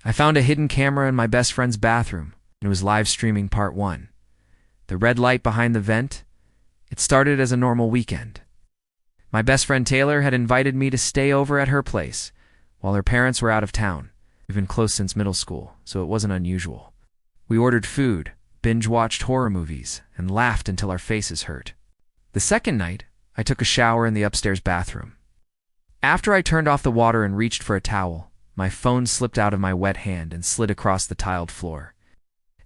I found a hidden camera in my best friend's bathroom, and it was live streaming part 1. The red light behind the vent, it started as a normal weekend. My best friend Taylor had invited me to stay over at her place while her parents were out of town. We've been close since middle school, so it wasn't unusual. We ordered food, binge-watched horror movies, and laughed until our faces hurt. The second night, I took a shower in the upstairs bathroom. After I turned off the water and reached for a towel, my phone slipped out of my wet hand and slid across the tiled floor.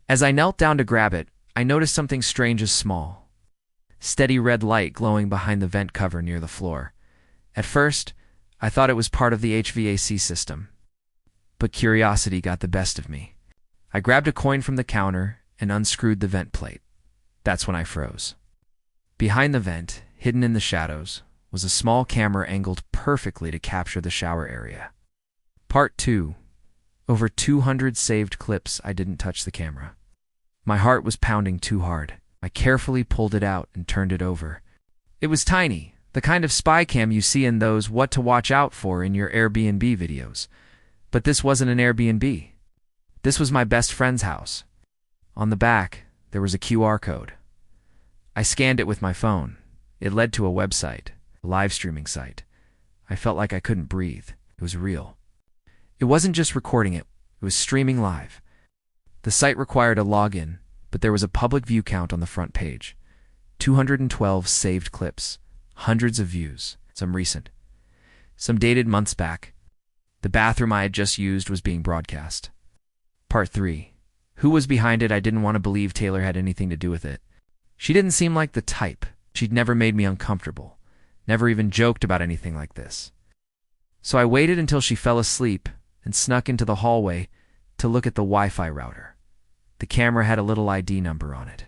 As I knelt down to grab it, I noticed something strange as small. Steady red light glowing behind the vent cover near the floor. At first, I thought it was part of the HVAC system. But curiosity got the best of me. I grabbed a coin from the counter and unscrewed the vent plate. That's when I froze. Behind the vent, hidden in the shadows, was a small camera angled perfectly to capture the shower area. Part 2. Over 200 saved clips. I didn't touch the camera. My heart was pounding too hard. I carefully pulled it out and turned it over. It was tiny, the kind of spy cam you see in those what to watch out for in your Airbnb videos. But this wasn't an Airbnb. This was my best friend's house. On the back, there was a QR code. I scanned it with my phone. It led to a website, a live streaming site. I felt like I couldn't breathe. It was real. It wasn't just recording it was streaming live. The site required a login, but there was a public view count on the front page. 212 saved clips, hundreds of views, some recent, some dated months back. The bathroom I had just used was being broadcast. Part 3. Who was behind it? I didn't want to believe Taylor had anything to do with it. She didn't seem like the type. She'd never made me uncomfortable, never even joked about anything like this. So I waited until she fell asleep and snuck into the hallway to look at the Wi-Fi router. The camera had a little ID number on it.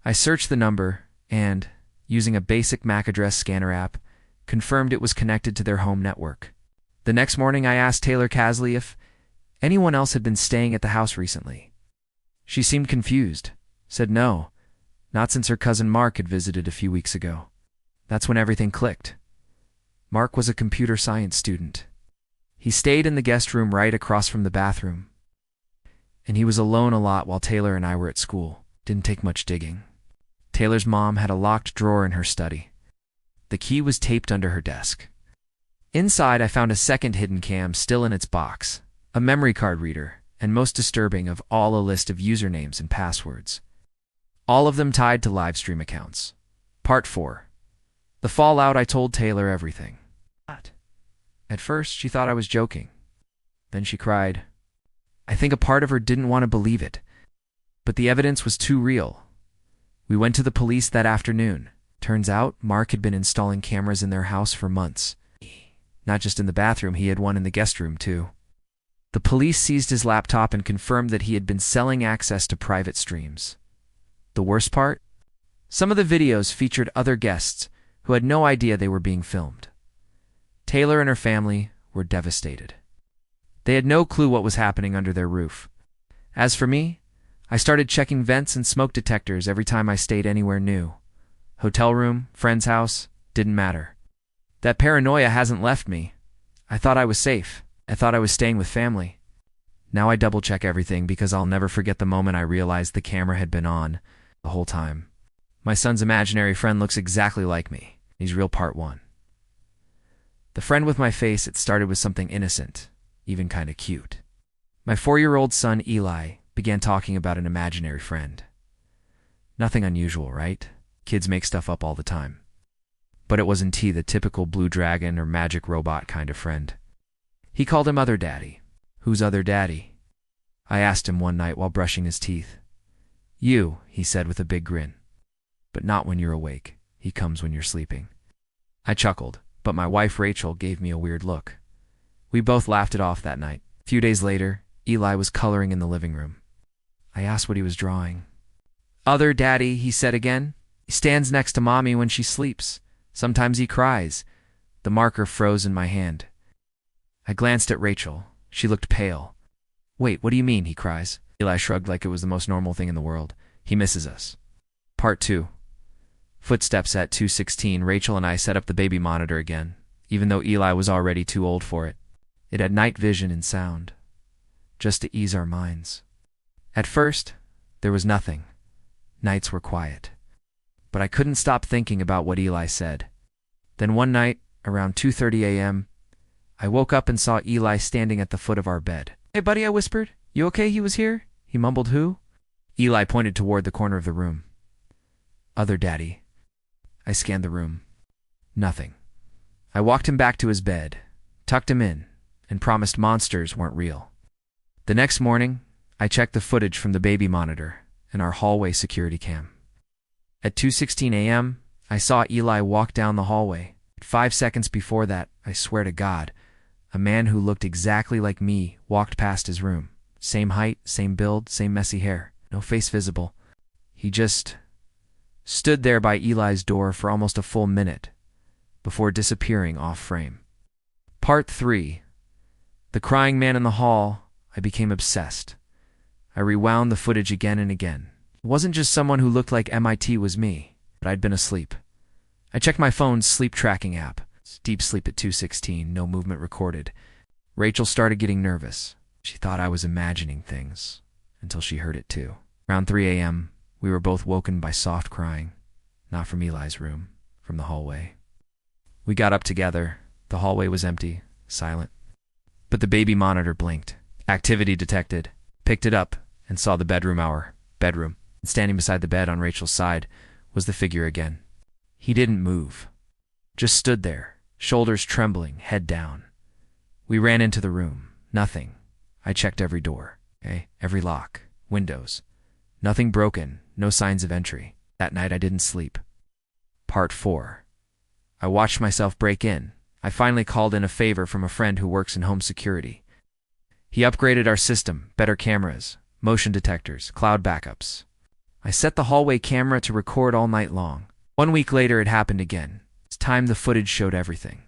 I searched the number and, using a basic MAC address scanner app, confirmed it was connected to their home network. The next morning I asked Taylor Casley if anyone else had been staying at the house recently. She seemed confused, said no, not since her cousin Mark had visited a few weeks ago. That's when everything clicked. Mark was a computer science student. He stayed in the guest room right across from the bathroom. And he was alone a lot while Taylor and I were at school. Didn't take much digging. Taylor's mom had a locked drawer in her study. The key was taped under her desk. Inside, I found a second hidden cam still in its box, a memory card reader, and most disturbing of all, a list of usernames and passwords. All of them tied to live stream accounts. Part 4. The fallout. I told Taylor everything. At first, she thought I was joking. Then she cried. I think a part of her didn't want to believe it, but the evidence was too real. We went to the police that afternoon. Turns out, Mark had been installing cameras in their house for months. Not just in the bathroom, he had one in the guest room too. The police seized his laptop and confirmed that he had been selling access to private streams. The worst part? Some of the videos featured other guests who had no idea they were being filmed. Taylor and her family were devastated. They had no clue what was happening under their roof. As for me, I started checking vents and smoke detectors every time I stayed anywhere new. Hotel room, friend's house, didn't matter. That paranoia hasn't left me. I thought I was safe. I thought I was staying with family. Now I double-check everything because I'll never forget the moment I realized the camera had been on the whole time. My son's imaginary friend looks exactly like me. He's real part 1. The friend with my face, it started with something innocent, even kind of cute. My 4-year-old son, Eli, began talking about an imaginary friend. Nothing unusual, right? Kids make stuff up all the time. But it wasn't the typical blue dragon or magic robot kind of friend. He called him Other Daddy. Who's Other Daddy? I asked him one night while brushing his teeth. You, he said with a big grin. But not when you're awake. He comes when you're sleeping. I chuckled, but my wife Rachel gave me a weird look. We both laughed it off that night. A few days later, Eli was coloring in the living room. I asked what he was drawing. Other Daddy, he said again. He stands next to Mommy when she sleeps. Sometimes he cries. The marker froze in my hand. I glanced at Rachel. She looked pale. Wait, what do you mean, he cries. Eli shrugged like it was the most normal thing in the world. He misses us. Part 2. Footsteps at 2:16. Rachel and I set up the baby monitor again, even though Eli was already too old for it. It had night vision and sound. just to ease our minds. At first, there was nothing. Nights were quiet. But I couldn't stop thinking about what Eli said. Then one night, around 2:30 a.m., I woke up and saw Eli standing at the foot of our bed. "Hey, buddy," I whispered. "You okay he was here?" He mumbled, "Who?" Eli pointed toward the corner of the room. "Other daddy." I scanned the room. Nothing. I walked him back to his bed, tucked him in, and promised monsters weren't real. The next morning, I checked the footage from the baby monitor and our hallway security cam. At 2:16 a.m., I saw Eli walk down the hallway. 5 seconds before that, I swear to God, a man who looked exactly like me walked past his room. Same height, same build, same messy hair. No face visible. He just stood there by Eli's door for almost a full minute before disappearing off frame. Part 3. The crying man in the hall. I became obsessed. I rewound the footage again and again. It wasn't just someone who looked like MIT was me, but I'd been asleep. I checked my phone's sleep tracking app. Deep sleep at 2:16, no movement recorded. Rachel started getting nervous. She thought I was imagining things, until she heard it too. Around 3 a.m., we were both woken by soft crying. Not from Eli's room, from the hallway. We got up together. The hallway was empty, silent. But the baby monitor blinked. Activity detected. Picked it up and saw the bedroom hour. Bedroom. And standing beside the bed on Rachel's side was the figure again. He didn't move. Just stood there, shoulders trembling, head down. We ran into the room. Nothing. I checked every door, every lock, windows. Nothing broken, no signs of entry. That night I didn't sleep. Part 4. I watched myself break in. I finally called in a favor from a friend who works in home security. He upgraded our system, better cameras, motion detectors, cloud backups. I set the hallway camera to record all night long. 1 week later, it happened again. This time the footage showed everything.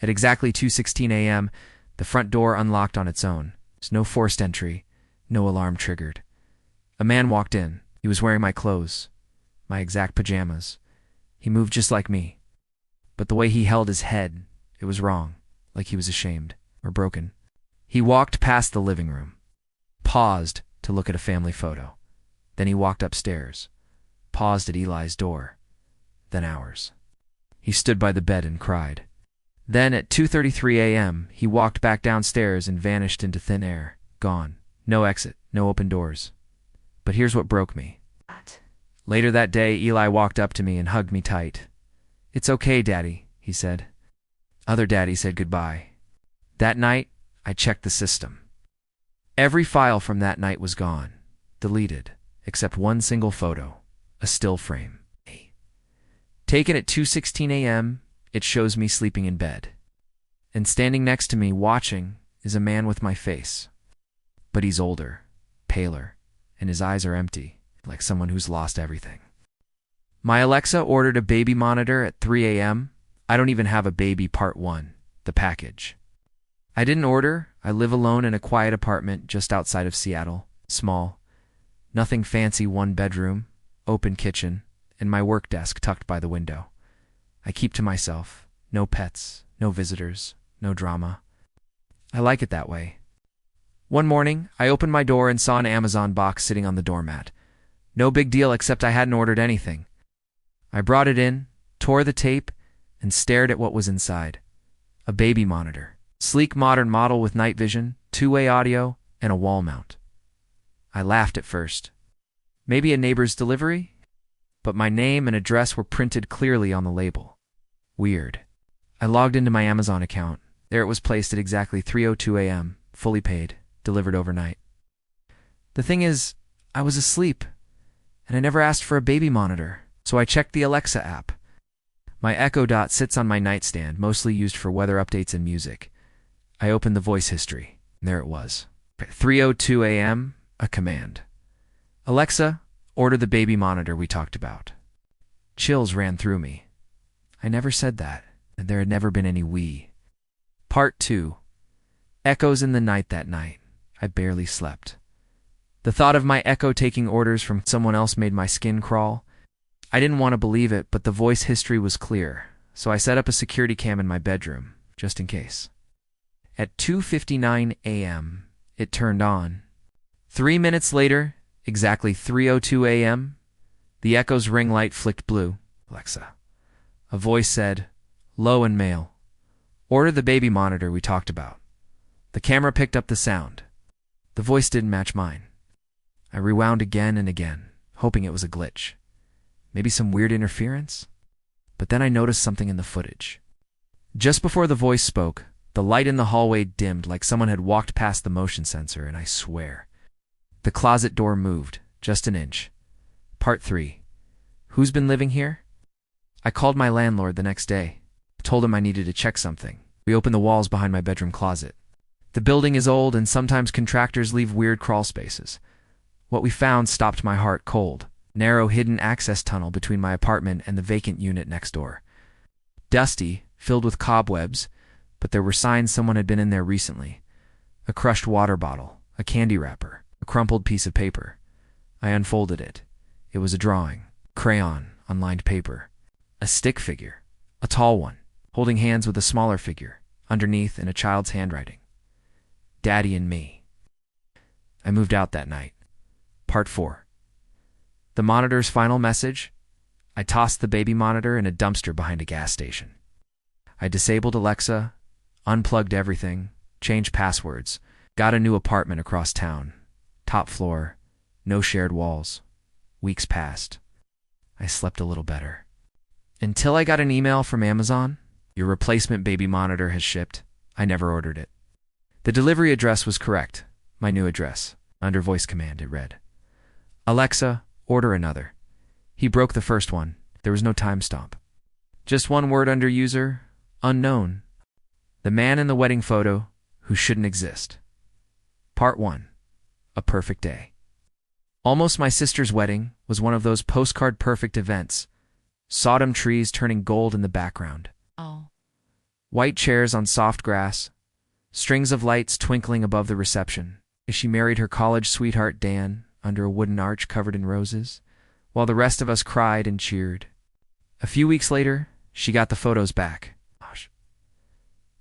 At exactly 2:16 a.m., the front door unlocked on its own. There's no forced entry, no alarm triggered. A man walked in. He was wearing my clothes, my exact pajamas. He moved just like me. But the way he held his head, it was wrong, like he was ashamed or broken. He walked past the living room, paused to look at a family photo. Then he walked upstairs, paused at Eli's door, then ours. He stood by the bed and cried. Then at 2:33 a.m., he walked back downstairs and vanished into thin air. Gone. No exit, no open doors. But here's what broke me. Later that day, Eli walked up to me and hugged me tight. "It's okay, Daddy," he said. Other Daddy said goodbye. That night, I checked the system. Every file from that night was gone, deleted, except one single photo, a still frame. Taken at 2:16 a.m., it shows me sleeping in bed. And standing next to me, watching, is a man with my face. But he's older, paler, and his eyes are empty, like someone who's lost everything. My Alexa ordered a baby monitor at 3 a.m. I don't even have a baby part 1, the package. I didn't order. I live alone in a quiet apartment just outside of Seattle. Small. Nothing fancy, 1 bedroom, open kitchen, and my work desk tucked by the window. I keep to myself. No pets, no visitors, no drama. I like it that way. One morning, I opened my door and saw an Amazon box sitting on the doormat. No big deal, except I hadn't ordered anything. I brought it in, tore the tape, and stared at what was inside. A baby monitor. Sleek modern model with night vision, 2-way audio, and a wall mount. I laughed at first. Maybe a neighbor's delivery? But my name and address were printed clearly on the label. Weird. I logged into my Amazon account. There it was placed at exactly 3:02 a.m., fully paid, delivered overnight. The thing is, I was asleep, and I never asked for a baby monitor, so I checked the Alexa app. My Echo Dot sits on my nightstand, mostly used for weather updates and music. I opened the voice history, and there it was. 3:02 a.m., a command. "Alexa, order the baby monitor we talked about." Chills ran through me. I never said that, and there had never been any we. Part 2. Echoes in the night that night. I barely slept. The thought of my Echo taking orders from someone else made my skin crawl. I didn't want to believe it, but the voice history was clear, so I set up a security cam in my bedroom, just in case. At 2:59 a.m., It turned on. 3 minutes later, exactly 3:02 a.m., the Echo's ring light flicked blue. Alexa. A voice said, low and male. Order the baby monitor we talked about. The camera picked up the sound. The voice didn't match mine. I rewound again and again, hoping it was a glitch. Maybe some weird interference? But then I noticed something in the footage. Just before the voice spoke, the light in the hallway dimmed like someone had walked past the motion sensor, and I swear, the closet door moved, just an inch. Part 3. Who's been living here? I called my landlord the next day. I told him I needed to check something. We opened the walls behind my bedroom closet. The building is old, and sometimes contractors leave weird crawl spaces. What we found stopped my heart cold. Narrow, hidden access tunnel between my apartment and the vacant unit next door. Dusty, filled with cobwebs, but there were signs someone had been in there recently. A crushed water bottle, a candy wrapper, a crumpled piece of paper. I unfolded it. It was a drawing, crayon, on lined paper. A stick figure, a tall one, holding hands with a smaller figure, underneath in a child's handwriting. Daddy and me. I moved out that night. Part 4. The monitor's final message? I tossed the baby monitor in a dumpster behind a gas station. I disabled Alexa, unplugged everything, changed passwords, got a new apartment across town. Top floor, no shared walls. Weeks passed. I slept a little better. Until I got an email from Amazon. Your replacement baby monitor has shipped. I never ordered it. The delivery address was correct. My new address. Under voice command, it read, Alexa, order another. He broke the first one. There was no timestamp. Just one word under user, unknown. The man in the wedding photo who shouldn't exist. Part 1. A perfect day. Almost my sister's wedding was one of those postcard perfect events. Sodom trees turning gold in the background. Oh. White chairs on soft grass. Strings of lights twinkling above the reception. As she married her college sweetheart Dan under a wooden arch covered in roses, while the rest of us cried and cheered. A few weeks later, she got the photos back.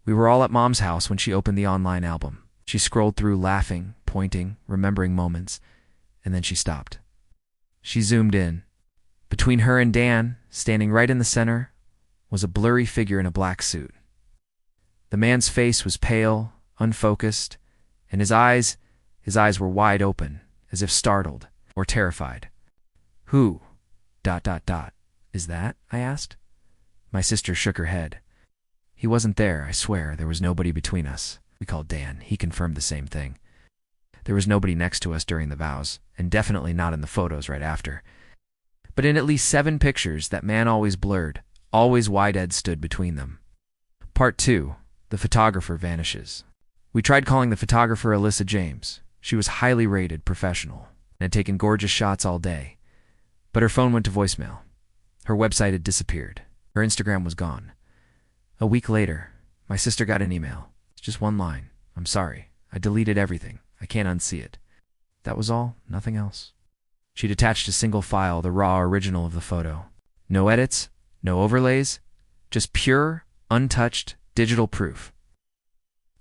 We were all at Mom's house when she opened the online album. She scrolled through laughing, pointing, remembering moments, and then she stopped. She zoomed in. Between her and Dan, standing right in the center, was a blurry figure in a black suit. The man's face was pale, unfocused, and his eyes were wide open, as if startled or terrified. Who, ... is that? I asked. My sister shook her head. He wasn't there, I swear. There was nobody between us. We called Dan. He confirmed the same thing. There was nobody next to us during the vows, and definitely not in the photos right after. But in at least 7 pictures, that man always blurred, always wide-eyed stood between them. Part 2. The photographer vanishes. We tried calling the photographer Alyssa James. She was highly rated, professional, and had taken gorgeous shots all day. But her phone went to voicemail. Her website had disappeared. Her Instagram was gone. A week later, my sister got an email. It's just one line. I'm sorry. I deleted everything. I can't unsee it. That was all, nothing else. She'd attached a single file, the raw original of the photo. No edits, no overlays, just pure, untouched, digital proof.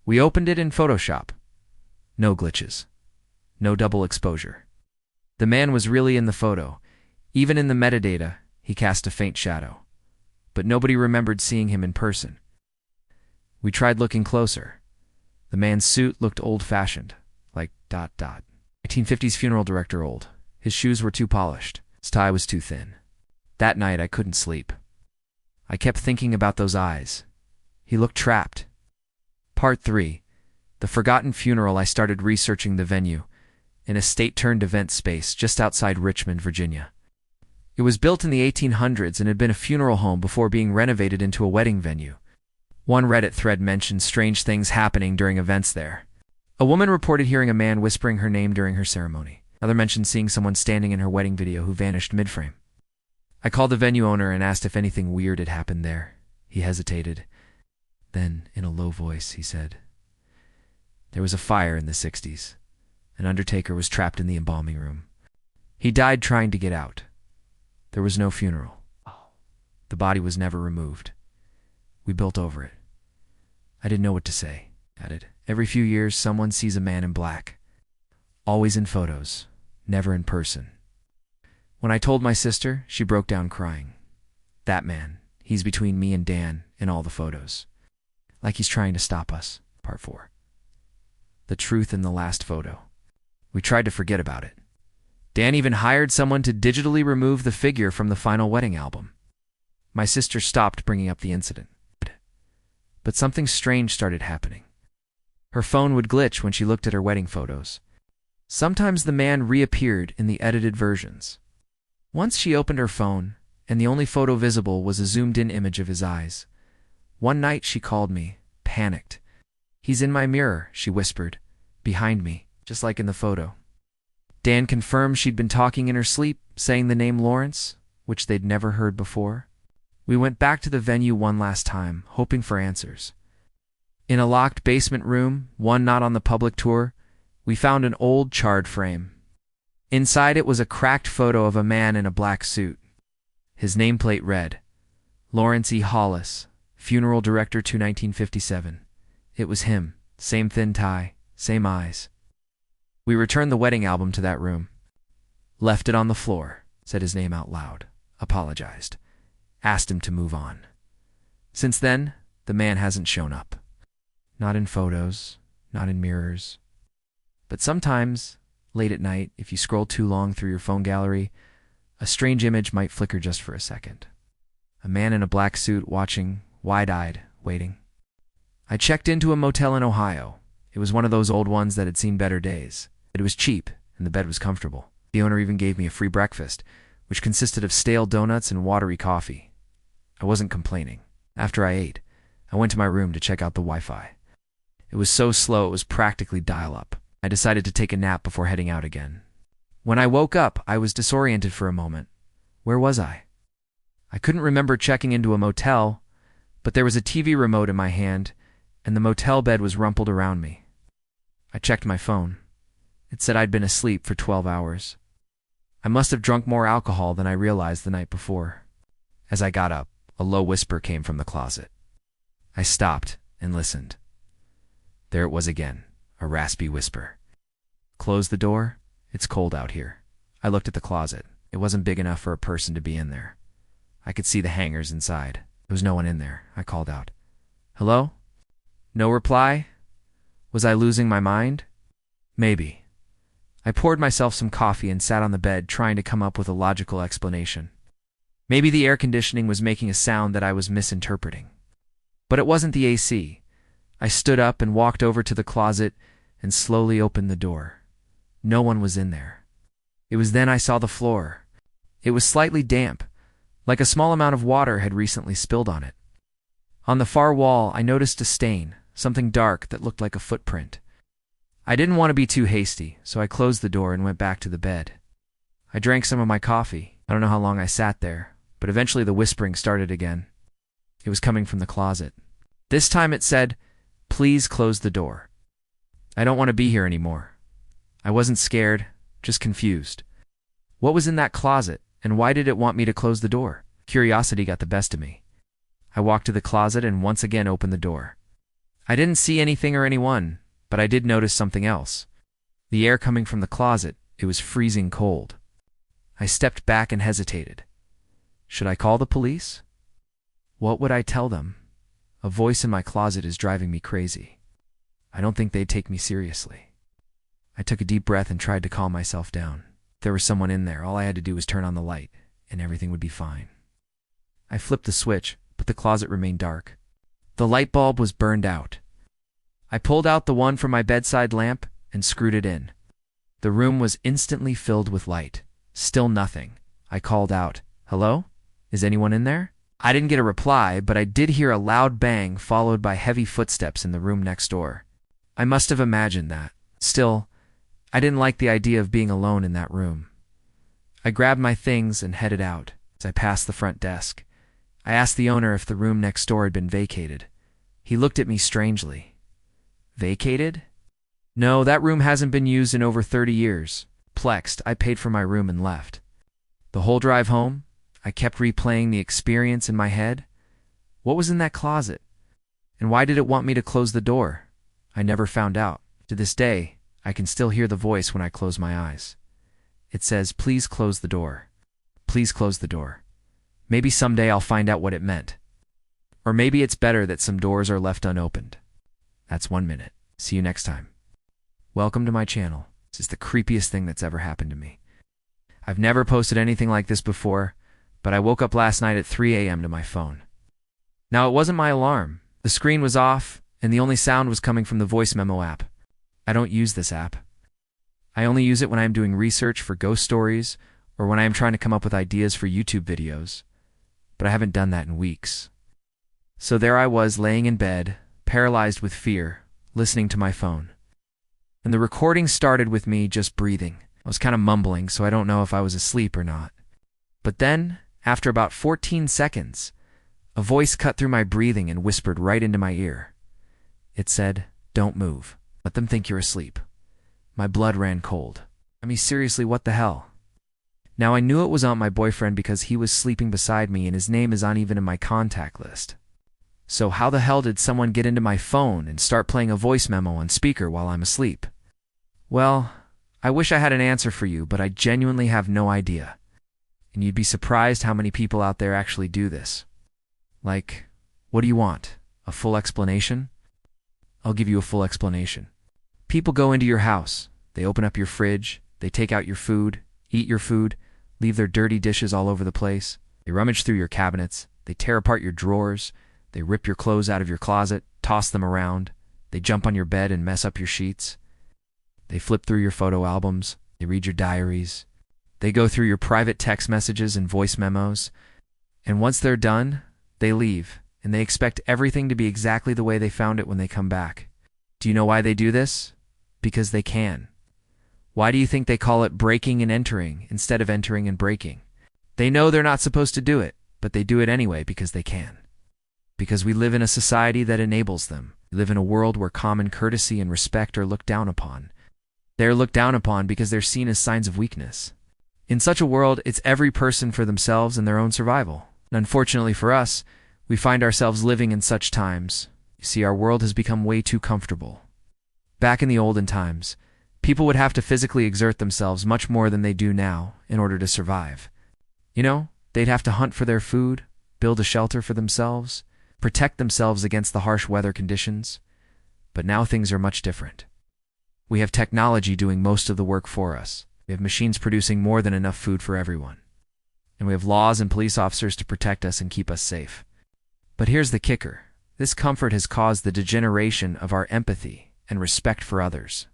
We opened it in Photoshop. No glitches. No double exposure. The man was really in the photo. Even in the metadata, he cast a faint shadow. But nobody remembered seeing him in person. We tried looking closer. The man's suit looked old-fashioned, like ... 1950s funeral director old. His shoes were too polished. His tie was too thin. That night I couldn't sleep. I kept thinking about those eyes. He looked trapped. Part 3. The forgotten funeral. I started researching the venue, in a state-turned-event space just outside Richmond, Virginia. It was built in the 1800s and had been a funeral home before being renovated into a wedding venue. One Reddit thread mentioned strange things happening during events there. A woman reported hearing a man whispering her name during her ceremony. Another mentioned seeing someone standing in her wedding video who vanished mid-frame. I called the venue owner and asked if anything weird had happened there. He hesitated. Then, in a low voice, he said, "There was a fire in the 60s. An undertaker was trapped in the embalming room. He died trying to get out. There was no funeral. The body was never removed. We built over it." I didn't know what to say, added, Every few years, someone sees a man in black. Always in photos, never in person. When I told my sister, she broke down crying. That man, he's between me and Dan in all the photos. Like he's trying to stop us. Part 4. The truth in the last photo. We tried to forget about it. Dan even hired someone to digitally remove the figure from the final wedding album. My sister stopped bringing up the incident. But something strange started happening. Her phone would glitch when she looked at her wedding photos. Sometimes the man reappeared in the edited versions. Once she opened her phone, and the only photo visible was a zoomed-in image of his eyes. One night she called me, panicked. "He's in my mirror," she whispered, "behind me, just like in the photo." Dan confirmed she'd been talking in her sleep, saying the name Lawrence, which they'd never heard before. We went back to the venue one last time, hoping for answers. In a locked basement room, one not on the public tour, we found an old charred frame. Inside it was a cracked photo of a man in a black suit. His nameplate read, Lawrence E. Hollis, funeral director to 1957. It was him, same thin tie, same eyes. We returned the wedding album to that room. Left it on the floor, said his name out loud, apologized, asked him to move on. Since then, the man hasn't shown up. Not in photos, not in mirrors. But sometimes, late at night, if you scroll too long through your phone gallery, a strange image might flicker just for a second. A man in a black suit watching, wide-eyed, waiting. I checked into a motel in Ohio. It was one of those old ones that had seen better days. It was cheap, and the bed was comfortable. The owner even gave me a free breakfast, which consisted of stale donuts and watery coffee. I wasn't complaining. After I ate, I went to my room to check out the Wi-Fi. It was so slow it was practically dial-up. I decided to take a nap before heading out again. When I woke up, I was disoriented for a moment. Where was I? I couldn't remember checking into a motel, but there was a TV remote in my hand, and the motel bed was rumpled around me. I checked my phone. It said I'd been asleep for 12 hours. I must have drunk more alcohol than I realized the night before. As I got up, a low whisper came from the closet. I stopped and listened. There it was again, a raspy whisper. Close the door. It's cold out here. I looked at the closet. It wasn't big enough for a person to be in there. I could see the hangers inside. There was no one in there. I called out. Hello? No reply? Was I losing my mind? Maybe. I poured myself some coffee and sat on the bed trying to come up with a logical explanation. Maybe the air conditioning was making a sound that I was misinterpreting. But it wasn't the AC. I stood up and walked over to the closet and slowly opened the door. No one was in there. It was then I saw the floor. It was slightly damp, like a small amount of water had recently spilled on it. On the far wall, I noticed a stain, something dark that looked like a footprint. I didn't want to be too hasty, so I closed the door and went back to the bed. I drank some of my coffee. I don't know how long I sat there, but eventually the whispering started again. It was coming from the closet. This time it said, "Please close the door. I don't want to be here anymore." I wasn't scared, just confused. What was in that closet, and why did it want me to close the door? Curiosity got the best of me. I walked to the closet and once again opened the door. I didn't see anything or anyone, but I did notice something else. The air coming from the closet, it was freezing cold. I stepped back and hesitated. Should I call the police? What would I tell them? A voice in my closet is driving me crazy. I don't think they'd take me seriously. I took a deep breath and tried to calm myself down. If there was someone in there, all I had to do was turn on the light, and everything would be fine. I flipped the switch, but the closet remained dark. The light bulb was burned out. I pulled out the one from my bedside lamp and screwed it in. The room was instantly filled with light. Still nothing. I called out, "Hello? Is anyone in there?" I didn't get a reply, but I did hear a loud bang followed by heavy footsteps in the room next door. I must have imagined that. Still, I didn't like the idea of being alone in that room. I grabbed my things and headed out. As I passed the front desk, I asked the owner if the room next door had been vacated. He looked at me strangely. Vacated? No, that room hasn't been used in over 30 years. Perplexed, I paid for my room and left. The whole drive home, I kept replaying the experience in my head. What was in that closet? And why did it want me to close the door? I never found out. To this day, I can still hear the voice when I close my eyes. It says, "Please close the door. Please close the door." Maybe someday I'll find out what it meant. Or maybe it's better that some doors are left unopened. That's 1 minute. See you next time. Welcome to my channel. This is the creepiest thing that's ever happened to me. I've never posted anything like this before, but I woke up last night at 3 a.m. to my phone. Now, it wasn't my alarm. The screen was off, and the only sound was coming from the voice memo app. I don't use this app. I only use it when I'm doing research for ghost stories or when I am trying to come up with ideas for YouTube videos, but I haven't done that in weeks. So there I was laying in bed, paralyzed with fear, listening to my phone. And the recording started with me just breathing. I was kind of mumbling, so I don't know if I was asleep or not. But then, after about 14 seconds, a voice cut through my breathing and whispered right into my ear. It said, "Don't move. Let them think you're asleep." My blood ran cold. I mean, seriously, what the hell? Now, I knew it was not my boyfriend because he was sleeping beside me and his name is not even in my contact list. So how the hell did someone get into my phone and start playing a voice memo on speaker while I'm asleep? Well, I wish I had an answer for you, but I genuinely have no idea. And you'd be surprised how many people out there actually do this. Like, what do you want? A full explanation? I'll give you a full explanation. People go into your house, they open up your fridge, they take out your food, eat your food, leave their dirty dishes all over the place, they rummage through your cabinets, they tear apart your drawers, they rip your clothes out of your closet, toss them around, they jump on your bed and mess up your sheets. They flip through your photo albums, they read your diaries, they go through your private text messages and voice memos, and once they're done, they leave, and they expect everything to be exactly the way they found it when they come back. Do you know why they do this? Because they can. Why do you think they call it breaking and entering instead of entering and breaking? They know they're not supposed to do it, but they do it anyway because they can. Because we live in a society that enables them. We live in a world where common courtesy and respect are looked down upon. They're looked down upon because they're seen as signs of weakness. In such a world, it's every person for themselves and their own survival. And unfortunately for us, we find ourselves living in such times. You see, our world has become way too comfortable. Back in the olden times, people would have to physically exert themselves much more than they do now in order to survive. You know, they'd have to hunt for their food, build a shelter for themselves, protect themselves against the harsh weather conditions. But now things are much different. We have technology doing most of the work for us. We have machines producing more than enough food for everyone. And we have laws and police officers to protect us and keep us safe. But here's the kicker. This comfort has caused the degeneration of our empathy and respect for others.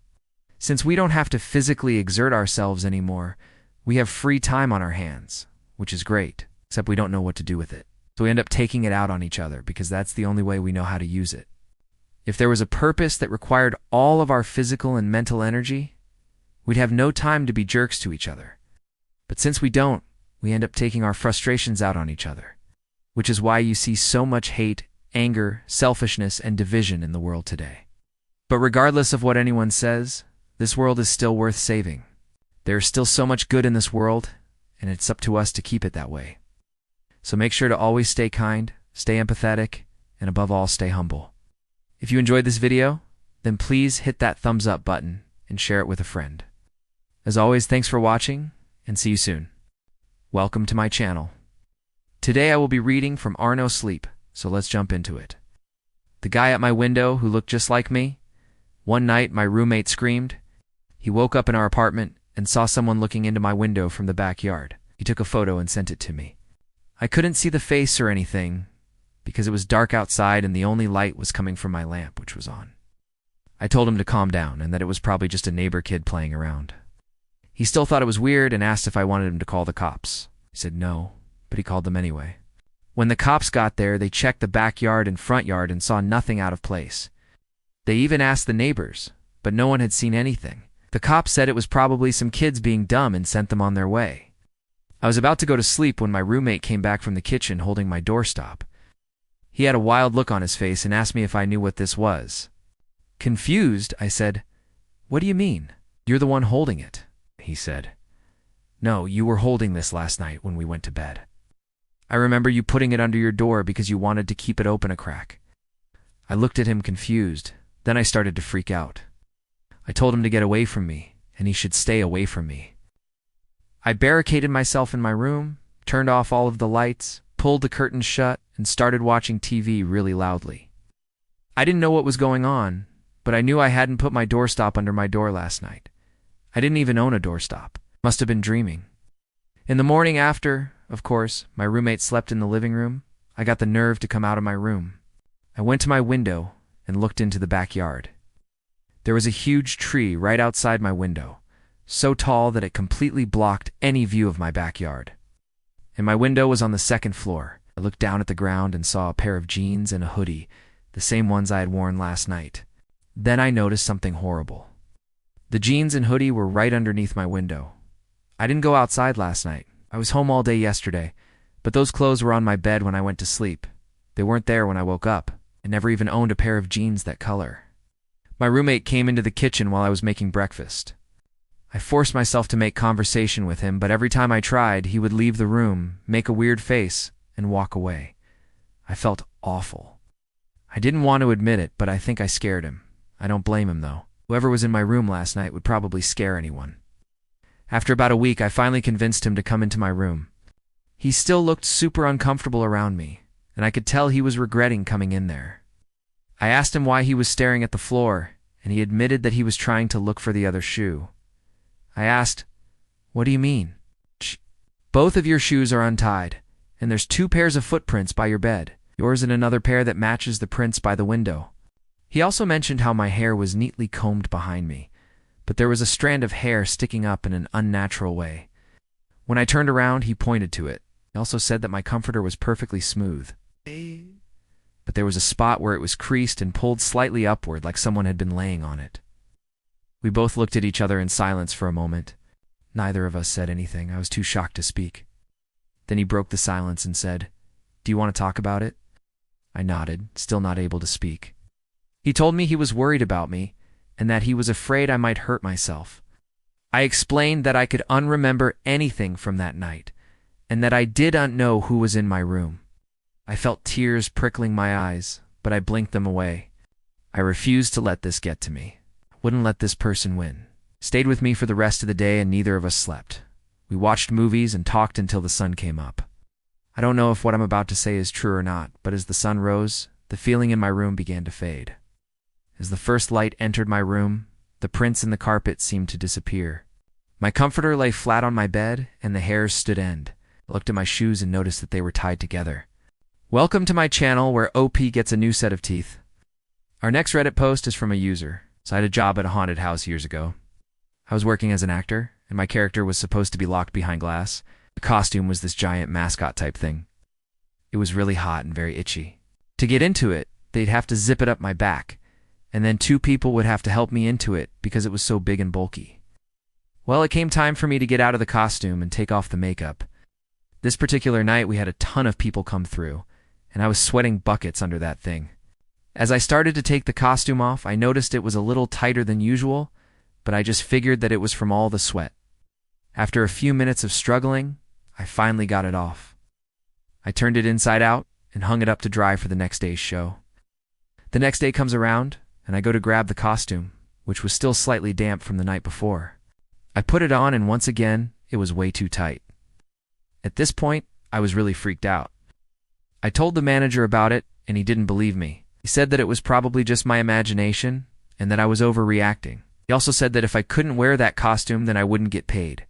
Since we don't have to physically exert ourselves anymore, we have free time on our hands, which is great, except we don't know what to do with it. So we end up taking it out on each other because that's the only way we know how to use it. If there was a purpose that required all of our physical and mental energy, we'd have no time to be jerks to each other. But since we don't, we end up taking our frustrations out on each other, which is why you see so much hate, anger, selfishness, and division in the world today. But regardless of what anyone says, this world is still worth saving. There is still so much good in this world, and it's up to us to keep it that way. So make sure to always stay kind, stay empathetic, and above all, stay humble. If you enjoyed this video, then please hit that thumbs up button and share it with a friend. As always, thanks for watching, and see you soon. Welcome to my channel. Today I will be reading from Arno Sleep, so let's jump into it. The guy at my window who looked just like me. One night my roommate screamed. He woke up in our apartment and saw someone looking into my window from the backyard. He took a photo and sent it to me. I couldn't see the face or anything because it was dark outside and the only light was coming from my lamp, which was on. I told him to calm down and that it was probably just a neighbor kid playing around. He still thought it was weird and asked if I wanted him to call the cops. I said no, but he called them anyway. When the cops got there, they checked the backyard and front yard and saw nothing out of place. They even asked the neighbors, but no one had seen anything. The cops said it was probably some kids being dumb and sent them on their way. I was about to go to sleep when my roommate came back from the kitchen holding my doorstop. He had a wild look on his face and asked me if I knew what this was. Confused, I said, "What do you mean? You're the one holding it," he said. "No, you were holding this last night when we went to bed. I remember you putting it under your door because you wanted to keep it open a crack." I looked at him confused, Then I started to freak out. I told him to get away from me, and he should stay away from me. I barricaded myself in my room, turned off all of the lights, pulled the curtains shut, and started watching TV really loudly. I didn't know what was going on, but I knew I hadn't put my doorstop under my door last night. I didn't even own a doorstop. Must have been dreaming. In the morning after, of course, my roommate slept in the living room, I got the nerve to come out of my room. I went to my window and looked into the backyard. There was a huge tree right outside my window, so tall that it completely blocked any view of my backyard. And my window was on the second floor. I looked down at the ground and saw a pair of jeans and a hoodie, the same ones I had worn last night. Then I noticed something horrible. The jeans and hoodie were right underneath my window. I didn't go outside last night. I was home all day yesterday, but those clothes were on my bed when I went to sleep. They weren't there when I woke up. I never even owned a pair of jeans that color. My roommate came into the kitchen while I was making breakfast. I forced myself to make conversation with him, but every time I tried, he would leave the room, make a weird face, and walk away. I felt awful. I didn't want to admit it, but I think I scared him. I don't blame him, though. Whoever was in my room last night would probably scare anyone. After about a week, I finally convinced him to come into my room. He still looked super uncomfortable around me, and I could tell he was regretting coming in there. I asked him why he was staring at the floor, and he admitted that he was trying to look for the other shoe. I asked, "What do you mean?" "Both of your shoes are untied, and there's 2 pairs of footprints by your bed, yours and another pair that matches the prints by the window." He also mentioned how my hair was neatly combed behind me, but there was a strand of hair sticking up in an unnatural way. When I turned around, he pointed to it. He also said that my comforter was perfectly smooth, but there was a spot where it was creased and pulled slightly upward like someone had been laying on it. We both looked at each other in silence for a moment. Neither of us said anything. I was too shocked to speak. Then he broke the silence and said, "Do you want to talk about it?" I nodded, still not able to speak. He told me he was worried about me, and that he was afraid I might hurt myself. I explained that I could unremember anything from that night, and that I didn't know who was in my room. I felt tears prickling my eyes, but I blinked them away. I refused to let this get to me. I wouldn't let this person win. Stayed with me for the rest of the day, and neither of us slept. We watched movies and talked until the sun came up. I don't know if what I'm about to say is true or not, but as the sun rose, the feeling in my room began to fade. As the first light entered my room, the prints in the carpet seemed to disappear. My comforter lay flat on my bed, and the hairs stood end. I looked at my shoes and noticed that they were tied together. Welcome to my channel where OP gets a new set of teeth. Our next Reddit post is from a user. So I had a job at a haunted house years ago. I was working as an actor, and my character was supposed to be locked behind glass. The costume was this giant mascot type thing. It was really hot and very itchy. To get into it, they'd have to zip it up my back, and then 2 people would have to help me into it because it was so big and bulky. Well, it came time for me to get out of the costume and take off the makeup. This particular night, we had a ton of people come through, and I was sweating buckets under that thing. As I started to take the costume off, I noticed it was a little tighter than usual, but I just figured that it was from all the sweat. After a few minutes of struggling, I finally got it off. I turned it inside out and hung it up to dry for the next day's show. The next day comes around, and I go to grab the costume, which was still slightly damp from the night before. I put it on, and once again, it was way too tight. At this point, I was really freaked out. I told the manager about it, and he didn't believe me. He said that it was probably just my imagination, and that I was overreacting. He also said that if I couldn't wear that costume, then I wouldn't get paid.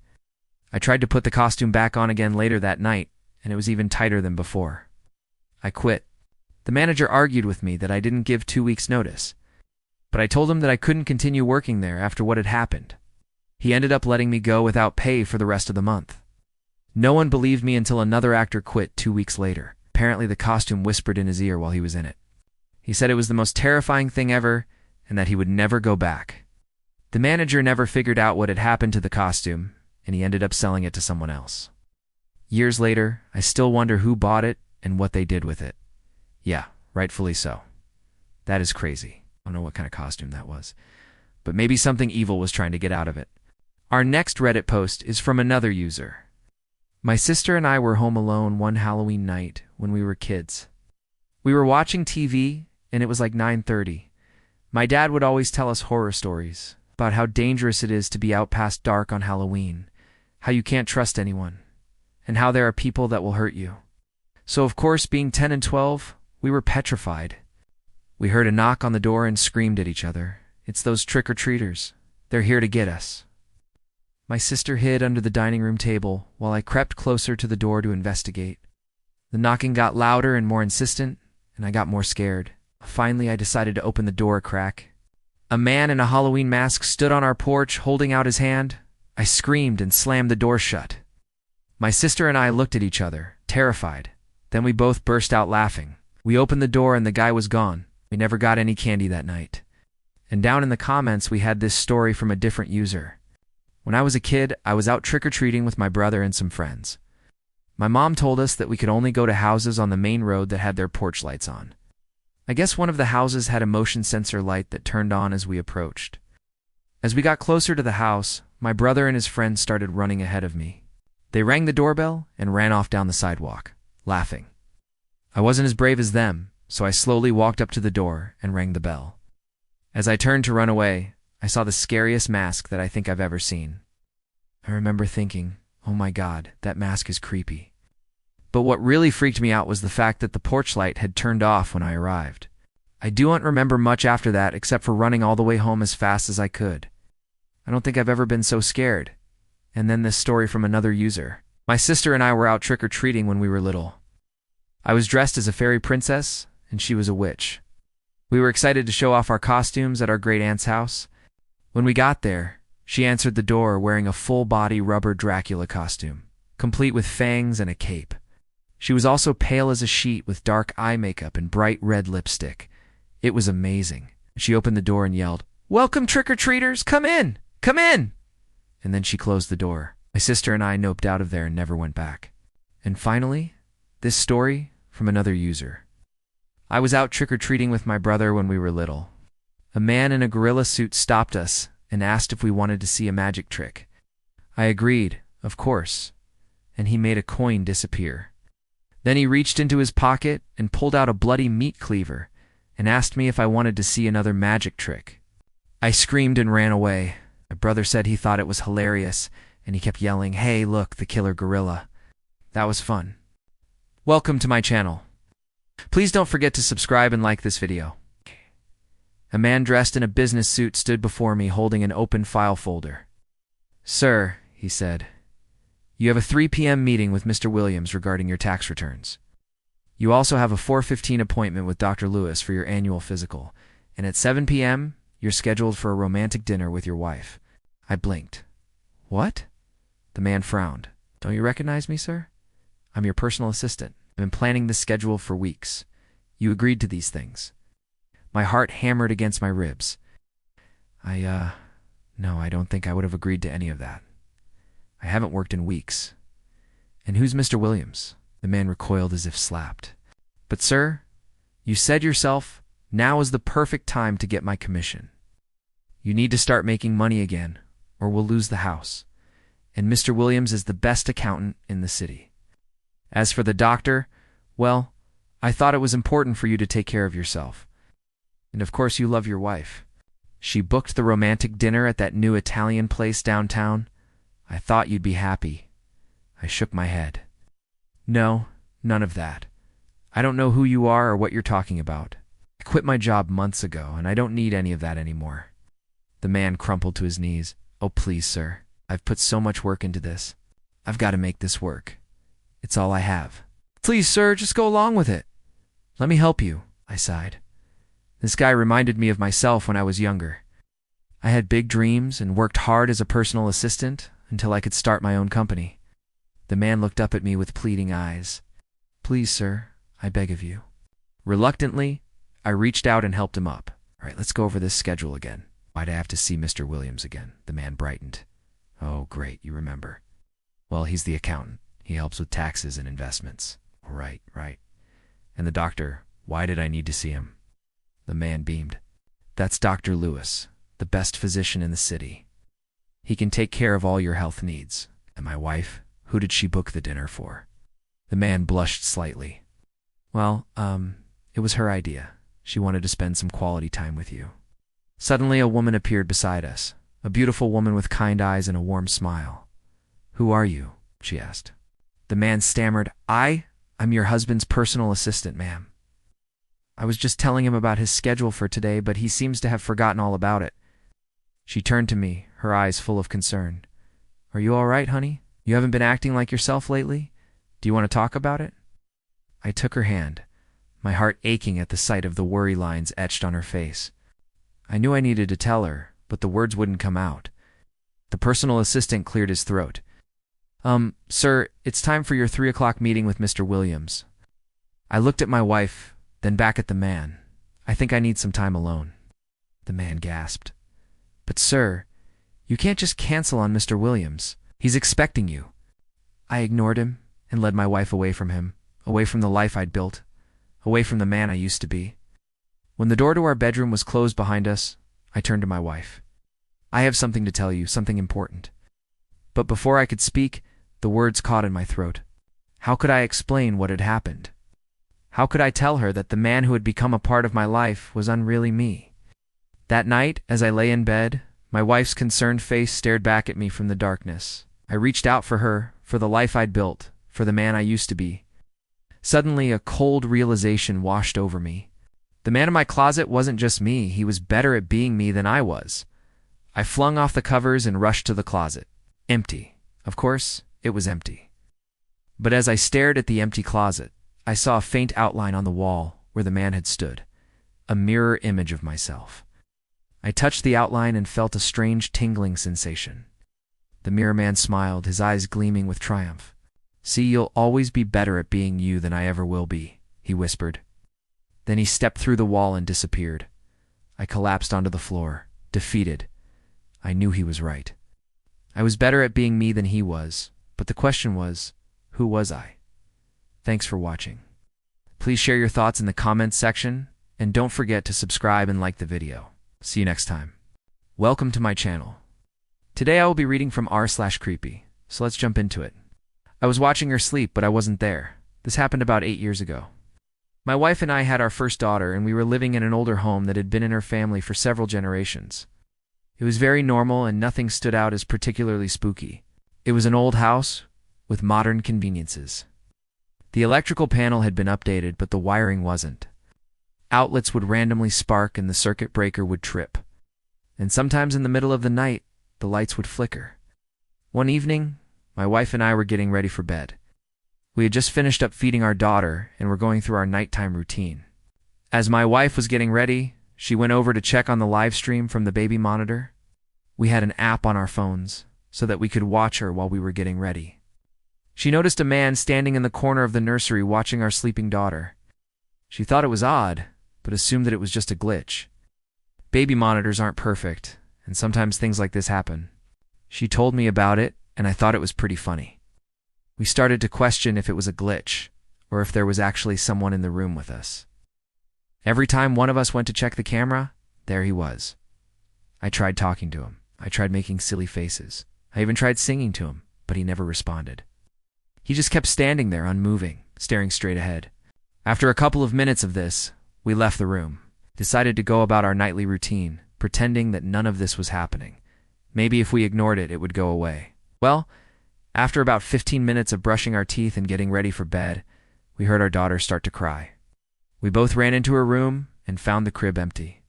I tried to put the costume back on again later that night, and it was even tighter than before. I quit. The manager argued with me that I didn't give 2 weeks' notice, but I told him that I couldn't continue working there after what had happened. He ended up letting me go without pay for the rest of the month. No one believed me until another actor quit 2 weeks later. Apparently, the costume whispered in his ear while he was in it. He said it was the most terrifying thing ever, and that he would never go back. The manager never figured out what had happened to the costume, and he ended up selling it to someone else. Years later, I still wonder who bought it and what they did with it. Yeah, rightfully so. That is crazy. I don't know what kind of costume that was, but maybe something evil was trying to get out of it. Our next Reddit post is from another user. My sister and I were home alone one Halloween night when we were kids. We were watching TV, and it was like 9:30. My dad would always tell us horror stories about how dangerous it is to be out past dark on Halloween, how you can't trust anyone, and how there are people that will hurt you. So of course, being 10 and 12, we were petrified. We heard a knock on the door and screamed at each other. It's those trick-or-treaters. They're here to get us. My sister hid under the dining room table while I crept closer to the door to investigate. The knocking got louder and more insistent, and I got more scared. Finally, I decided to open the door a crack. A man in a Halloween mask stood on our porch holding out his hand. I screamed and slammed the door shut. My sister and I looked at each other, terrified. Then we both burst out laughing. We opened the door and the guy was gone. We never got any candy that night. And down in the comments, we had this story from a different user. When I was a kid, I was out trick-or-treating with my brother and some friends. My mom told us that we could only go to houses on the main road that had their porch lights on. I guess one of the houses had a motion sensor light that turned on as we approached. As we got closer to the house, my brother and his friends started running ahead of me. They rang the doorbell and ran off down the sidewalk, laughing. I wasn't as brave as them, so I slowly walked up to the door and rang the bell. As I turned to run away, I saw the scariest mask that I think I've ever seen. I remember thinking, oh my God, that mask is creepy. But what really freaked me out was the fact that the porch light had turned off when I arrived. I don't remember much after that except for running all the way home as fast as I could. I don't think I've ever been so scared. And then this story from another user. My sister and I were out trick-or-treating when we were little. I was dressed as a fairy princess, and she was a witch. We were excited to show off our costumes at our great-aunt's house. When we got there, she answered the door wearing a full-body rubber Dracula costume, complete with fangs and a cape. She was also pale as a sheet with dark eye makeup and bright red lipstick. It was amazing. She opened the door and yelled, "Welcome, trick-or-treaters! Come in! Come in!" And then she closed the door. My sister and I noped out of there and never went back. And finally, this story from another user. I was out trick-or-treating with my brother when we were little. A man in a gorilla suit stopped us and asked if we wanted to see a magic trick. I agreed, of course, and he made a coin disappear. Then he reached into his pocket and pulled out a bloody meat cleaver and asked me if I wanted to see another magic trick. I screamed and ran away. My brother said he thought it was hilarious, and he kept yelling, "Hey, look, the killer gorilla." That was fun. Welcome to my channel. Please don't forget to subscribe and like this video. A man dressed in a business suit stood before me holding an open file folder. "Sir," he said, "you have a 3 p.m. meeting with Mr. Williams regarding your tax returns. You also have a 4:15 appointment with Dr. Lewis for your annual physical, and at 7 p.m., you're scheduled for a romantic dinner with your wife." I blinked. "What?" The man frowned. "Don't you recognize me, sir? I'm your personal assistant. I've been planning this schedule for weeks. You agreed to these things." My heart hammered against my ribs. No, I don't think I would have agreed to any of that. I haven't worked in weeks. And who's Mr. Williams? The man recoiled as if slapped. "But sir, you said yourself, now is the perfect time to get my commission. You need to start making money again, or we'll lose the house. And Mr. Williams is the best accountant in the city. As for the doctor, well, I thought it was important for you to take care of yourself. And of course you love your wife. She booked the romantic dinner at that new Italian place downtown. I thought you'd be happy." I shook my head. "No, none of that. I don't know who you are or what you're talking about. I quit my job months ago, and I don't need any of that anymore." The man crumpled to his knees. "Oh, please, sir. I've put so much work into this. I've got to make this work. It's all I have." "Please, sir, just go along with it." "Let me help you," I sighed. This guy reminded me of myself when I was younger. I had big dreams and worked hard as a personal assistant until I could start my own company. The man looked up at me with pleading eyes. "Please, sir, I beg of you." Reluctantly, I reached out and helped him up. "All right, let's go over this schedule again. Why'd I have to see Mr. Williams again?" The man brightened. "Oh, great, you remember. Well, he's the accountant. He helps with taxes and investments." Right. "And the doctor, why did I need to see him?" The man beamed. "That's Dr. Lewis, the best physician in the city. He can take care of all your health needs." "And my wife, who did she book the dinner for?" The man blushed slightly. "Well, it was her idea. She wanted to spend some quality time with you." Suddenly, a woman appeared beside us, a beautiful woman with kind eyes and a warm smile. "Who are you?" she asked. The man stammered, I'm your husband's personal assistant, ma'am. I was just telling him about his schedule for today, but he seems to have forgotten all about it. She turned to me, her eyes full of concern. "Are you all right, honey? You haven't been acting like yourself lately? Do you want to talk about it?" I took her hand, my heart aching at the sight of the worry lines etched on her face. I knew I needed to tell her, but the words wouldn't come out. The personal assistant cleared his throat. Sir, it's time for your 3 o'clock meeting with Mr. Williams." I looked at my wife, then back at the man. "I think I need some time alone." The man gasped. "But sir, you can't just cancel on Mr. Williams. He's expecting you." I ignored him and led my wife away from him, away from the life I'd built, away from the man I used to be. When the door to our bedroom was closed behind us, I turned to my wife. "I have something to tell you, something important." But before I could speak, the words caught in my throat. How could I explain what had happened? How could I tell her that the man who had become a part of my life was unreally me? That night, as I lay in bed, my wife's concerned face stared back at me from the darkness. I reached out for her, for the life I'd built, for the man I used to be. Suddenly, a cold realization washed over me. The man in my closet wasn't just me, he was better at being me than I was. I flung off the covers and rushed to the closet. Empty. Of course, it was empty. But as I stared at the empty closet, I saw a faint outline on the wall where the man had stood, a mirror image of myself. I touched the outline and felt a strange tingling sensation. The mirror man smiled, his eyes gleaming with triumph. "See, you'll always be better at being you than I ever will be," he whispered. Then he stepped through the wall and disappeared. I collapsed onto the floor, defeated. I knew he was right. I was better at being me than he was, but the question was, who was I? Thanks for watching. Please share your thoughts in the comments section, and don't forget to subscribe and like the video. See you next time. Welcome to my channel. Today I will be reading from r/creepy, so let's jump into it. I was watching her sleep, but I wasn't there. This happened about 8 years ago. My wife and I had our first daughter, and we were living in an older home that had been in her family for several generations. It was very normal, and nothing stood out as particularly spooky. It was an old house with modern conveniences. The electrical panel had been updated, but the wiring wasn't. Outlets would randomly spark and the circuit breaker would trip. And sometimes in the middle of the night, the lights would flicker. One evening, my wife and I were getting ready for bed. We had just finished up feeding our daughter and were going through our nighttime routine. As my wife was getting ready, she went over to check on the live stream from the baby monitor. We had an app on our phones so that we could watch her while we were getting ready. She noticed a man standing in the corner of the nursery watching our sleeping daughter. She thought it was odd, but assumed that it was just a glitch. Baby monitors aren't perfect, and sometimes things like this happen. She told me about it, and I thought it was pretty funny. We started to question if it was a glitch, or if there was actually someone in the room with us. Every time one of us went to check the camera, there he was. I tried talking to him. I tried making silly faces. I even tried singing to him, but he never responded. He just kept standing there, unmoving, staring straight ahead. After a couple of minutes of this, we left the room, decided to go about our nightly routine, pretending that none of this was happening. Maybe if we ignored it, it would go away. Well, after about 15 minutes of brushing our teeth and getting ready for bed, we heard our daughter start to cry. We both ran into her room and found the crib empty.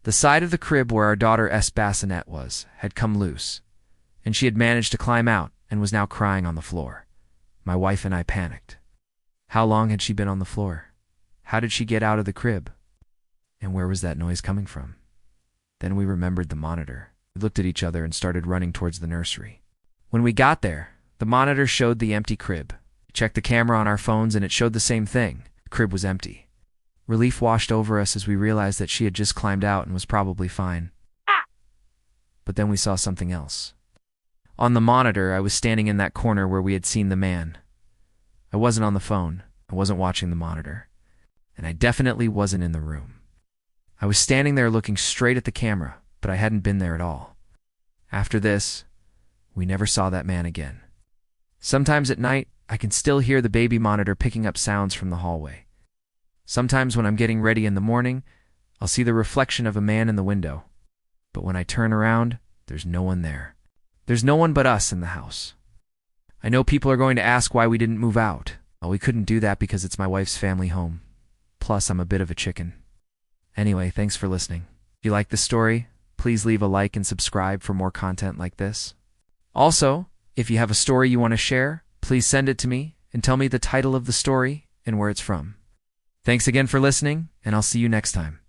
The side of the crib where our daughter's bassinet was had come loose, and she had managed to climb out and was now crying on the floor. My wife and I panicked. How long had she been on the floor? How did she get out of the crib? And where was that noise coming from? Then we remembered the monitor. We looked at each other and started running towards the nursery. When we got there, the monitor showed the empty crib. We checked the camera on our phones and it showed the same thing. The crib was empty. Relief washed over us as we realized that she had just climbed out and was probably fine. But then we saw something else. On the monitor, I was standing in that corner where we had seen the man. I wasn't on the phone, I wasn't watching the monitor, and I definitely wasn't in the room. I was standing there looking straight at the camera, but I hadn't been there at all. After this, we never saw that man again. Sometimes at night, I can still hear the baby monitor picking up sounds from the hallway. Sometimes when I'm getting ready in the morning, I'll see the reflection of a man in the window. But when I turn around, there's no one there. There's no one but us in the house. I know people are going to ask why we didn't move out. Well, we couldn't do that because it's my wife's family home. Plus, I'm a bit of a chicken. Anyway, thanks for listening. If you like this story, please leave a like and subscribe for more content like this. Also, if you have a story you want to share, please send it to me and tell me the title of the story and where it's from. Thanks again for listening, and I'll see you next time.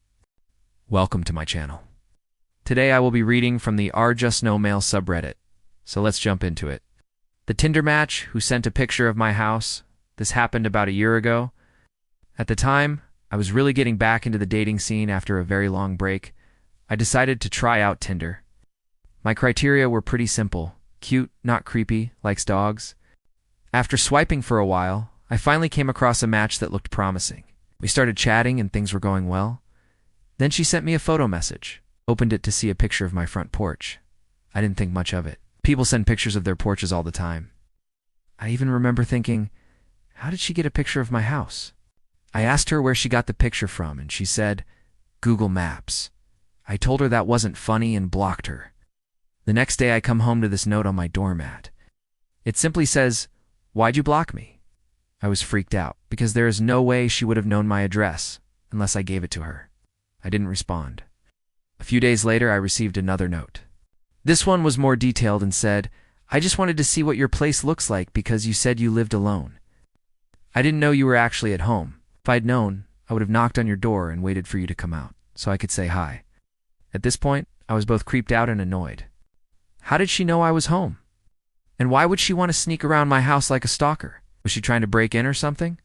Welcome to my channel. Today I will be reading from the Just No Mail subreddit, so let's jump into it. The Tinder match who sent a picture of my house. This happened about a year ago. At the time, I was really getting back into the dating scene after a very long break. I decided to try out Tinder. My criteria were pretty simple. Cute, not creepy, likes dogs. After swiping for a while, I finally came across a match that looked promising. We started chatting and things were going well. Then she sent me a photo message. Opened it to see a picture of my front porch. I didn't think much of it. People send pictures of their porches all the time. I even remember thinking, how did she get a picture of my house? I asked her where she got the picture from, and she said, Google Maps. I told her that wasn't funny and blocked her. The next day I come home to this note on my doormat. It simply says, why'd you block me? I was freaked out, because there is no way she would have known my address, unless I gave it to her. I didn't respond. A few days later, I received another note. This one was more detailed and said, I just wanted to see what your place looks like because you said you lived alone. I didn't know you were actually at home. If I'd known, I would have knocked on your door and waited for you to come out, so I could say hi. At this point, I was both creeped out and annoyed. How did she know I was home? And why would she want to sneak around my house like a stalker? Was she trying to break in or something?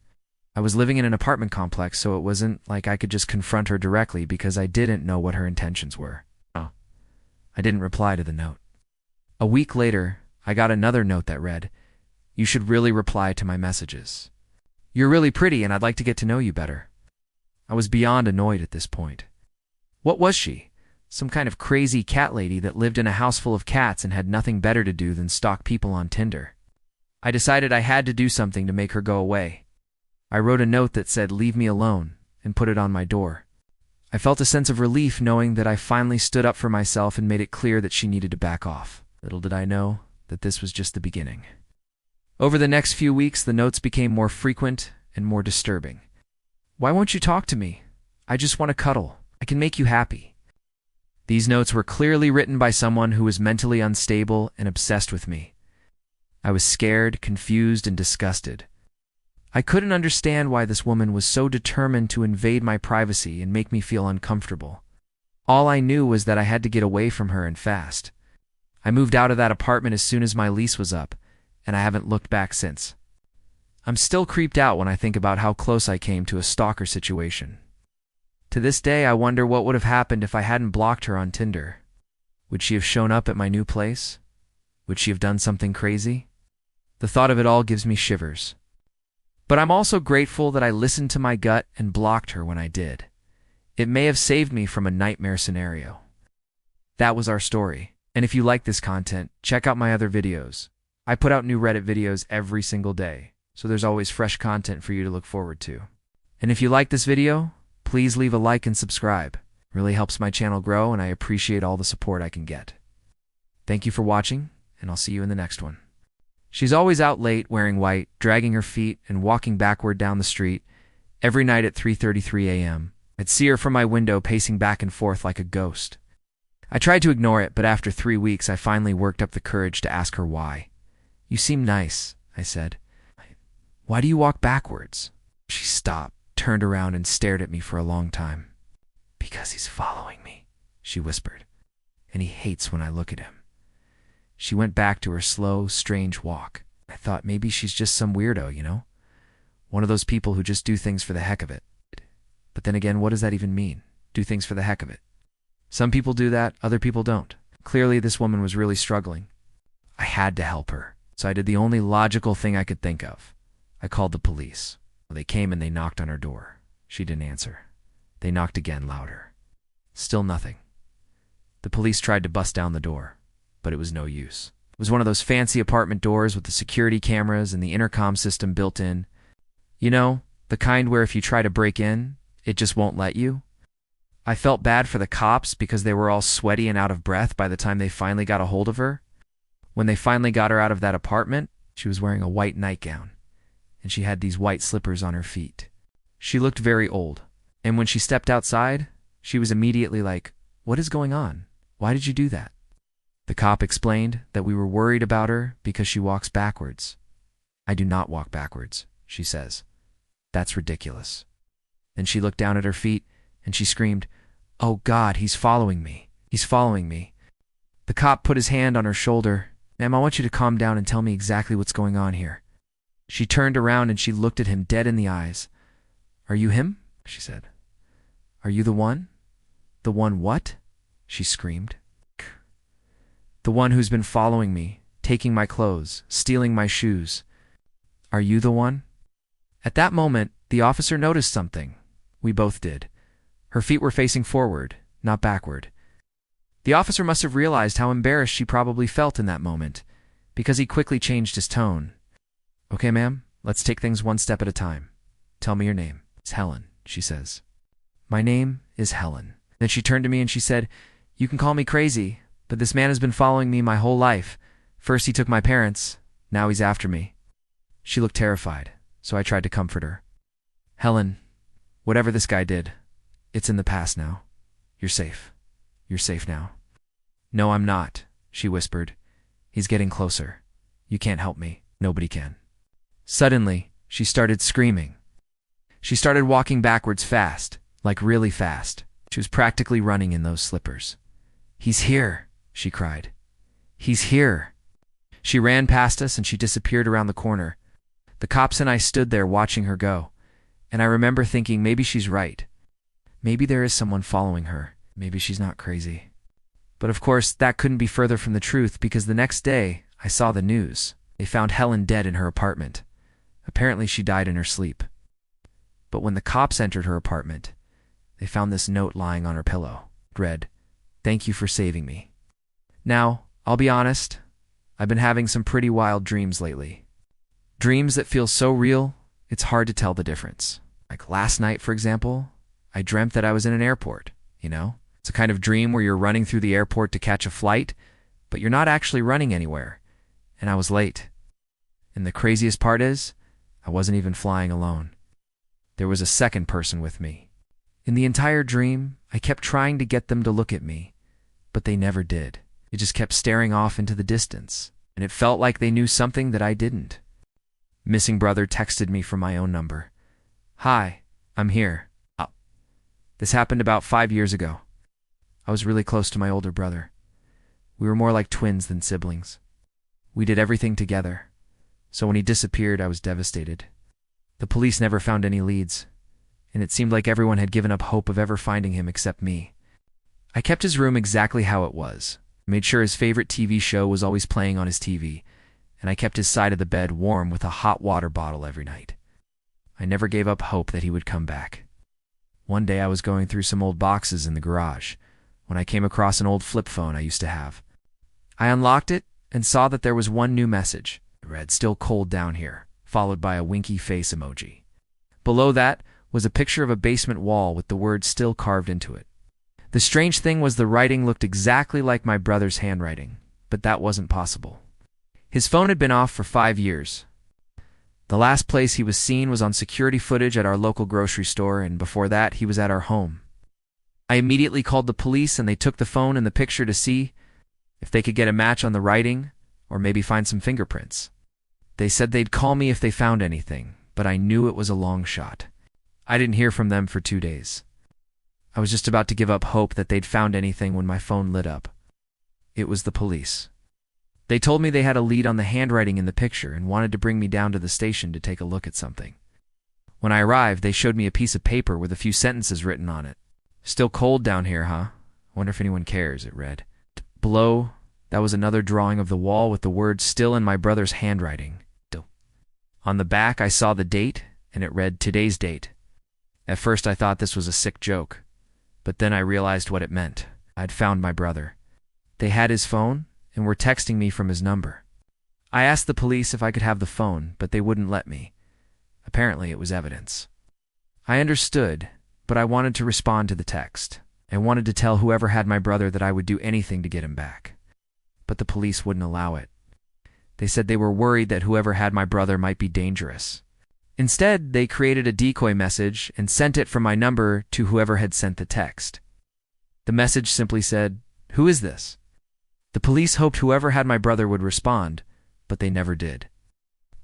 I was living in an apartment complex, so it wasn't like I could just confront her directly because I didn't know what her intentions were. Oh. I didn't reply to the note. A week later, I got another note that read, you should really reply to my messages. You're really pretty and I'd like to get to know you better. I was beyond annoyed at this point. What was she? Some kind of crazy cat lady that lived in a house full of cats and had nothing better to do than stalk people on Tinder. I decided I had to do something to make her go away. I wrote a note that said, leave me alone, and put it on my door. I felt a sense of relief knowing that I finally stood up for myself and made it clear that she needed to back off. Little did I know that this was just the beginning. Over the next few weeks, the notes became more frequent and more disturbing. Why won't you talk to me? I just want to cuddle. I can make you happy. These notes were clearly written by someone who was mentally unstable and obsessed with me. I was scared, confused, and disgusted. I couldn't understand why this woman was so determined to invade my privacy and make me feel uncomfortable. All I knew was that I had to get away from her and fast. I moved out of that apartment as soon as my lease was up, and I haven't looked back since. I'm still creeped out when I think about how close I came to a stalker situation. To this day, I wonder what would have happened if I hadn't blocked her on Tinder. Would she have shown up at my new place? Would she have done something crazy? The thought of it all gives me shivers. But I'm also grateful that I listened to my gut and blocked her when I did. It may have saved me from a nightmare scenario. That was our story. And if you like this content, check out my other videos. I put out new Reddit videos every single day, so there's always fresh content for you to look forward to. And if you like this video, please leave a like and subscribe. It really helps my channel grow, and I appreciate all the support I can get. Thank you for watching, and I'll see you in the next one. She's always out late, wearing white, dragging her feet, and walking backward down the street. Every night at 3:33 a.m., I'd see her from my window pacing back and forth like a ghost. I tried to ignore it, but after 3 weeks, I finally worked up the courage to ask her why. You seem nice, I said. Why do you walk backwards? She stopped, turned around, and stared at me for a long time. Because he's following me, she whispered, and he hates when I look at him. She went back to her slow, strange walk. I thought maybe she's just some weirdo, you know? One of those people who just do things for the heck of it. But then again, what does that even mean? Do things for the heck of it. Some people do that, other people don't. Clearly, this woman was really struggling. I had to help her, so I did the only logical thing I could think of. I called the police. They came and they knocked on her door. She didn't answer. They knocked again, louder. Still nothing. The police tried to bust down the door, but it was no use. It was one of those fancy apartment doors with the security cameras and the intercom system built in. You know, the kind where if you try to break in, it just won't let you. I felt bad for the cops because they were all sweaty and out of breath by the time they finally got a hold of her. When they finally got her out of that apartment, she was wearing a white nightgown, and she had these white slippers on her feet. She looked very old, and when she stepped outside, she was immediately like, "What is going on? Why did you do that?" The cop explained that we were worried about her because she walks backwards. "I do not walk backwards," she says. "That's ridiculous." Then she looked down at her feet, and she screamed, "Oh God, he's following me. He's following me." The cop put his hand on her shoulder. "Ma'am, I want you to calm down and tell me exactly what's going on here." She turned around and she looked at him dead in the eyes. "Are you him?" she said. "Are you the one?" "The one what?" she screamed. "The one who's been following me, taking my clothes, stealing my shoes. Are you the one?" At that moment, the officer noticed something. We both did. Her feet were facing forward, not backward. The officer must have realized how embarrassed she probably felt in that moment, because he quickly changed his tone. "Okay, ma'am, let's take things one step at a time. Tell me your name." "It's Helen," she says. "My name is Helen." Then she turned to me and she said, "You can call me crazy, but this man has been following me my whole life. First he took my parents, now he's after me." She looked terrified, so I tried to comfort her. "Helen, whatever this guy did, it's in the past now. You're safe. You're safe now." "No, I'm not," she whispered. "He's getting closer. You can't help me. Nobody can." Suddenly, she started screaming. She started walking backwards fast, like really fast. She was practically running in those slippers. "He's here," she cried. "He's here." She ran past us and she disappeared around the corner. The cops and I stood there watching her go, and I remember thinking maybe she's right. Maybe there is someone following her. Maybe she's not crazy. But of course, that couldn't be further from the truth because the next day, I saw the news. They found Helen dead in her apartment. Apparently she died in her sleep. But when the cops entered her apartment, they found this note lying on her pillow. It read, "Thank you for saving me." Now, I'll be honest, I've been having some pretty wild dreams lately. Dreams that feel so real, it's hard to tell the difference. Like last night, for example, I dreamt that I was in an airport, you know? It's a kind of dream where you're running through the airport to catch a flight, but you're not actually running anywhere. And I was late. And the craziest part is, I wasn't even flying alone. There was a second person with me. In the entire dream, I kept trying to get them to look at me, but they never did. They just kept staring off into the distance, and it felt like they knew something that I didn't. Missing brother texted me from my own number. "Hi, I'm here." This happened about 5 years ago. I was really close to my older brother. We were more like twins than siblings. We did everything together, so when he disappeared, I was devastated. The police never found any leads, and it seemed like everyone had given up hope of ever finding him except me. I kept his room exactly how it was, made sure his favorite TV show was always playing on his TV, and I kept his side of the bed warm with a hot water bottle every night. I never gave up hope that he would come back. One day I was going through some old boxes in the garage when I came across an old flip phone I used to have. I unlocked it and saw that there was one new message. It read, "Still cold down here," followed by a winky face emoji. Below that was a picture of a basement wall with the word "still" carved into it. The strange thing was the writing looked exactly like my brother's handwriting, but that wasn't possible. His phone had been off for 5 years. The last place he was seen was on security footage at our local grocery store, and before that, he was at our home. I immediately called the police, and they took the phone and the picture to see if they could get a match on the writing or maybe find some fingerprints. They said they'd call me if they found anything, but I knew it was a long shot. I didn't hear from them for 2 days. I was just about to give up hope that they'd found anything when my phone lit up. It was the police. They told me they had a lead on the handwriting in the picture and wanted to bring me down to the station to take a look at something. When I arrived, they showed me a piece of paper with a few sentences written on it. "Still cold down here, huh? Wonder if anyone cares," it read. Below, that was another drawing of the wall with the words "still" in my brother's handwriting. On the back, I saw the date, and it read "today's date." At first, I thought this was a sick joke, but then I realized what it meant. I'd found my brother. They had his phone and were texting me from his number. I asked the police if I could have the phone, but they wouldn't let me. Apparently, it was evidence. I understood, but I wanted to respond to the text. I wanted to tell whoever had my brother that I would do anything to get him back. But the police wouldn't allow it. They said they were worried that whoever had my brother might be dangerous. Instead, they created a decoy message and sent it from my number to whoever had sent the text. The message simply said, "Who is this?" The police hoped whoever had my brother would respond, but they never did.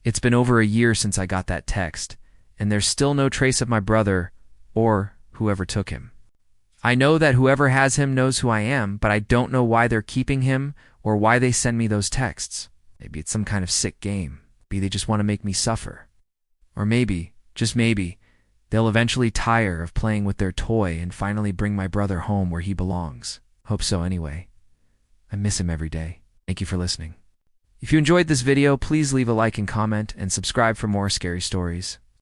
It's been over a year since I got that text, and there's still no trace of my brother or whoever took him. I know that whoever has him knows who I am, but I don't know why they're keeping him or why they send me those texts. Maybe it's some kind of sick game. Maybe they just want to make me suffer. Or maybe, just maybe, they'll eventually tire of playing with their toy and finally bring my brother home where he belongs. Hope so anyway. I miss him every day. Thank you for listening. If you enjoyed this video, please leave a like and comment and subscribe for more scary stories.